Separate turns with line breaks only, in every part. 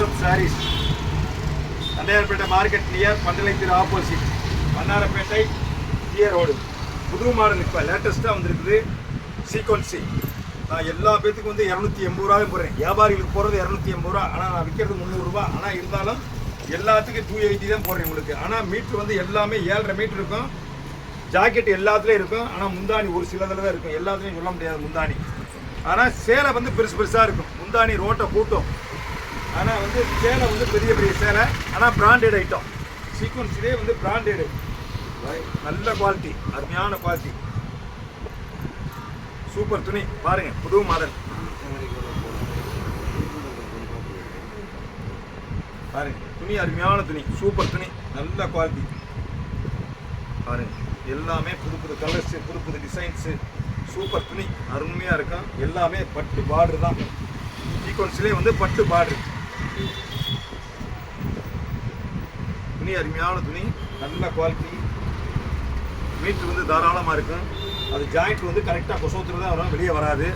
Surat sarees, Tondiarpet market near பண்டலைத்திரு opposite, Washermanpet road. புது model இப்போ லேட்டஸ்ட்டாக வந்திருக்குது சீக்வன்சி. நான் எல்லா பேத்துக்கும் வந்து 280 ரூபாயும் போடுறேன். வியாபாரிகளுக்கு போகிறது 280 ரூபா, ஆனால் நான் விற்கிறது 300 ரூபா. ஆனால் இருந்தாலும் எல்லாத்துக்கும் 280 தான் போடுறேன் உங்களுக்கு. ஆனால் மீட்ரு வந்து எல்லாமே 7.5 மீட்டர் இருக்கும். ஜாக்கெட் எல்லாத்துலேயும் இருக்கும். ஆனால் முந்தாணி ஒரு சிலதில் தான் இருக்கும், எல்லாத்துலேயும் சொல்ல முடியாது முந்தாணி. ஆனால் சேலை வந்து பெருசு பெருசாக இருக்கும். முந்தாணி ரோட்டை கூட்டும். ஆனால் வந்து சேலை வந்து பெரிய பெரிய சேலை. ஆனால் பிராண்டட் ஐட்டம். சீக்வன்ஸ்லேயே வந்து பிராண்டடு, நல்ல குவாலிட்டி, அருமையான குவாலிட்டி, சூப்பர் துணி. பாருங்க, புது மாடல் பாருங்க. துணி அருமையான துணி, சூப்பர் துணி, நல்ல குவாலிட்டி. பாருங்க, எல்லாமே புது புது கலர்ஸு, புது புது டிசைன்ஸு, சூப்பர் துணி, அருமையாக இருக்கும். எல்லாமே பட்டு பார்டர் தான். சீக்வன்ஸ்லேயே வந்து பட்டு பார்டர். துணி அருமையான துணி, நல்ல குவாலிட்டி. மீட்ரு வந்து தாராளமாக இருக்கும். அது ஜாயிண்ட் வந்து கரெக்டாக கொசோத்துல தான் வரும், வெளியே வராது.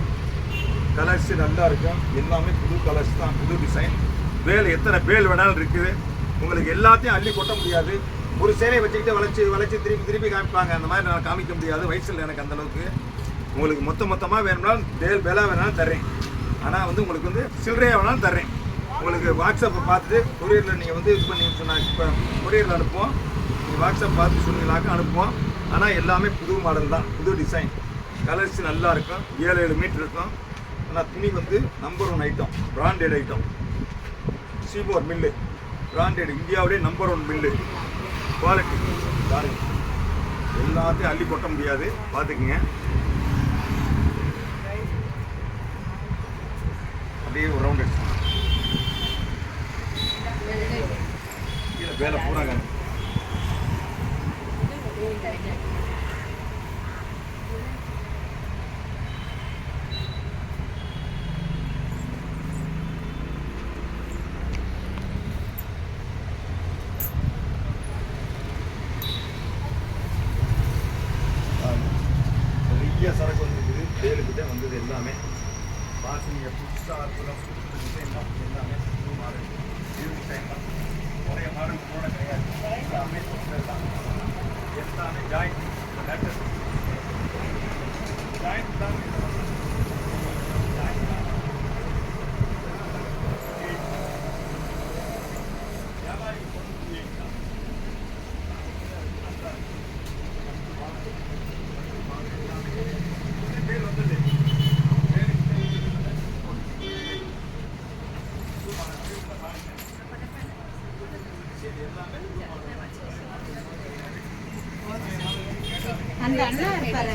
கலர்ஸு நல்லா இருக்கும். எல்லாமே புது கலர்ஸ் தான், புது டிசைன். பேல் எத்தனை பேல் வேணாலும் இருக்குது. உங்களுக்கு எல்லாத்தையும் அள்ளி கொட்ட முடியாது. ஒரு சேலையை வச்சுக்கிட்டு வளைச்சி திருப்பி காமிப்பாங்க. அந்த மாதிரி நான் காமிக்க முடியாது, வயசில் எனக்கு அந்தளவுக்கு. உங்களுக்கு மொத்தமாக வேணும்னாலும் பேலாக வேணாலும் தர்றேன். ஆனால் வந்து உங்களுக்கு வந்து சில்லறையாக வேணாலும் தர்றேன். உங்களுக்கு வாட்ஸ்அப்பை பார்த்துட்டு கொரியரில் நீங்கள் வந்து இது பண்ணி சொன்னாங்க. இப்போ கொரியரில் அனுப்புவோம். நீங்கள் வாட்ஸ்அப் பார்த்து சொன்னீங்களாக்க அனுப்புவோம். ஆனால் எல்லாமே புது மாடல் தான், புது டிசைன். கலர்ஸ் நல்லா இருக்கும். 7 மீட்டர் இருக்கும். ஆனால் துணி வந்து நம்பர் 1 ஐட்டம், பிராண்டட் ஐட்டம். சீபோர் மில்லு, பிராண்டட், இந்தியாவிலே நம்பர் 1 மில்லு. குவாலிட்டி பாருங்க, எல்லாத்தையும் அள்ளி கொட்ட முடியாது, பார்த்துக்குங்க. அப்படியே ஒரு ரவுண்ட் எடுத்து கீழே வேலை பூராங்க. நிறைய சரக்கு வந்துருக்குது. வேலுக்கிட்ட வந்தது எல்லாமே வாசனையை புதுசாக அற்புதம், புது டிசைன் தான். எல்லாமே புது மாடல், நியூ டிசைன் தான். நிறைய மாடல் கூட கிடையாது. எல்லாமே தான். எல்லாமே ஜாயிண்ட், லேட்டஸ்ட் ஜாயிண்ட் தான்.
அந்த அண்ணா இருப்பாரு.